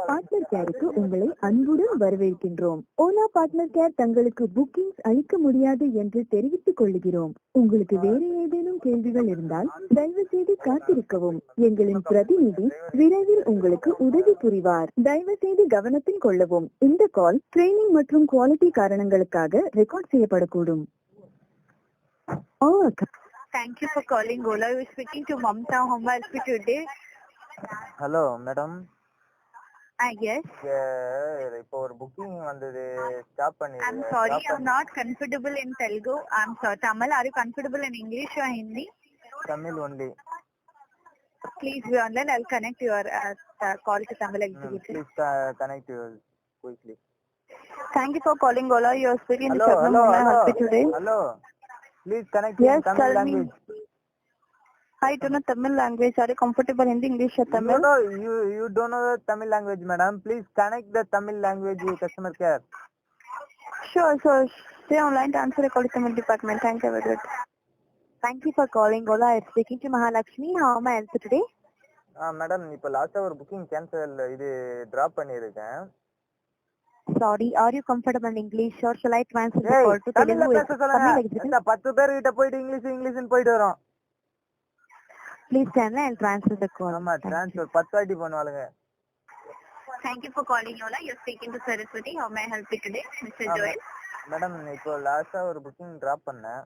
Partner கேருக்கு உங்களை அன்புடன் வரவேற்கின்றோம். ஓலா பார்ட்னர் கேர் தங்களுக்கு புக்கிங்ஸ் அளிக்க முடியாது என்று தெரிவித்துக் கொள்கிறோம். உங்களுக்கு வேறு ஏதேனும் கேள்விகள் இருந்தால் தயவு செய்து காத்திருக்கவும். எங்களின் பிரதிநிதி விரைவில் உங்களுக்கு உதவி புரிவார். தயவு செய்து கவனத்தில் கொள்ளவும். இந்த கால் ட்ரெயினிங் மற்றும் குவாலிட்டி காரணங்களுக்காக record செய்யப்படக்கூடும். Thank you for calling Ola. You are speaking to Mamta. How may I help you today? Hello madam, Yes. இப்போ ஒரு புக்கிங் வந்தது, ஸ்டாப் I'm பண்ணிடுங்க. sorry, I'm not comfortable in Telugu. I'm sorry, Tamil. Are you comfortable in English or Hindi? Tamil only. Please be online. I'll connect your call to Tamil executive. Please connect quickly. Thank you for calling Ola. You are speaking to hello Shabnam. Hello How may I hello help you today? Hello please connect Yes, Tamil tell me. Language. I don't know Tamil language. Are you comfortable in English or Tamil? You don't know the Tamil language, madam. Please connect the Tamil language customer care. Sure. Stay online to answer a call to Tamil department. Thank you very much. Thank you for calling Ola. I'm speaking to Mahalakshmi. How may I help you today? Madam, இப்போ லாஸ்டா ஒரு booking cancel இது drop பண்ணிருக்கேன். Sorry, are you comfortable in English or shall I transfer the call to தமிழ்ல Telugu? பேச சொல்லுங்க. இந்த 10 பேர் கிட்ட போயிட்டு இங்கிலீஷ்னு போயிட்டு வரோம். Please stand and I'll transfer the call. ஆமா, ட்ரான்ஸ்ஃபர் 10 வாட்டி பண்ணுவாளுங்க. Thank you for calling Ola. You're speaking to Saraswati. How may I help you today? Mr. Joel. Madam, இப்போ லாஸ்டா ஒரு புக்கிங் டிராப் பண்ணேன்.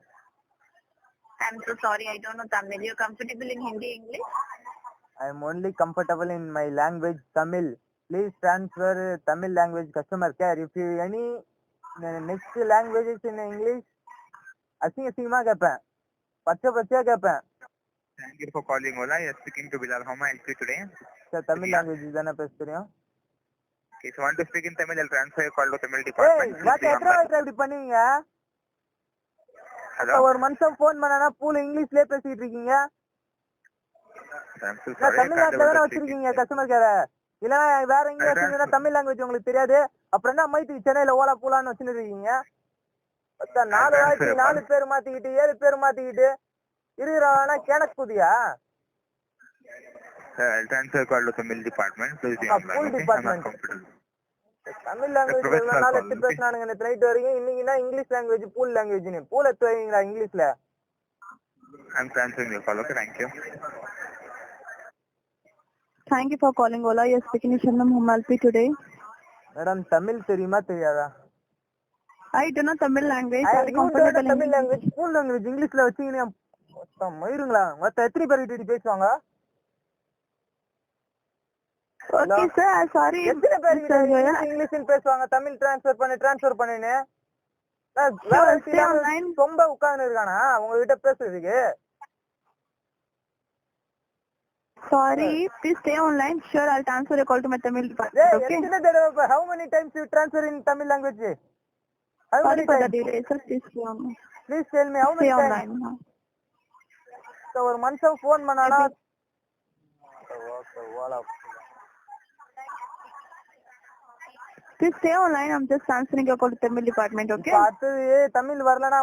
I'm so sorry. I don't know Tamil. You're comfortable in Hindi, English? I am only comfortable in my language Tamil. Please transfer Tamil language customer care. If you any next languages in English, அசிங்கமா கேட்பேன், பச்சையா கேட்பேன். Thank you for calling Ola. You're speaking to Bilal. How may I help you today? Sir, Tamil language தானே பேச தெரியும்? Okay, so want to speak in Tamil? I'll transfer your call to Tamil department. இப்படி பண்ணுவீங்க? Hello? ஒரு மனுஷன் phone பண்ணனா பூல இங்கிலீஷ்லயே பேசிட்டு இருக்கீங்க. I'm so sorry. தமிழ்நாட்டுல தானே வச்சிருக்கீங்க கஸ்டமர் கேர. இல்ல வேற எங்கேயா வச்சிருந்தா தமிழ் லாங்குவேஜ் உங்களுக்கு தெரியாது. அப்புறம் என்ன மைத்துக்கு சென்னையில ஓலா பூலான்னு வச்சுட்டு இருக்கீங்க? 4 பேர் மாத்திக்கிட்டு 7 பேர் மாத்திக்கிட்டு இருக்கிறவனா கேனக் புதியா? I'll transfer your call to Tamil department. Please be online. Full Okay? department. I'm not comfortable. Tamil language எவ்வளவு நாள் எடுத்து பேசினானுங்க நேற்று நைட் வரைக்கும். இன்னைக்குன்னா இங்கிலீஷ் லாங்குவேஜ் பூல் லாங்குவேஜ்னு பூல எடுத்து வைங்களா இங்கிலீஷ்ல? I'm transferring your call. Okay, thank you. Thank you for calling Ola. You're speaking to Shabnam. How may I help you today? Madam, Tamil தெரியுமா தெரியாதா? I don't know Tamil language. Are you comfortable in Tamil language pool language இங்கிலீஷ்ல வச்சீங்கன்னா மயிருங்களா? மொத்தம் எத்தனை பேர் கிட்ட பேசுவாங்க? Okay, sir. Sorry. எத்தனை பேர் கிட்ட இங்கிலீஷ்ல பேசுவாங்க? தமிழ் ட்ரான்ஸ்ஃபர் பண்ணுன்னு ரொம்ப உட்கார்ந்து இருக்கானா உங்ககிட்ட பேசுறதுக்கு? Sorry. Please stay online. Sure, I'll transfer your call to my Tamil department. Okay. How many times you transfer in Tamil language? How Sorry many for the times? delay, sir. Please stay online. Please tell me how Stay many times? online now. So ஒரு மனுஷன் phone பண்ணானா Please stay online. I'm just transferring your call to Tamil department. Okay. அடுத்தது தமிழ் வரலனா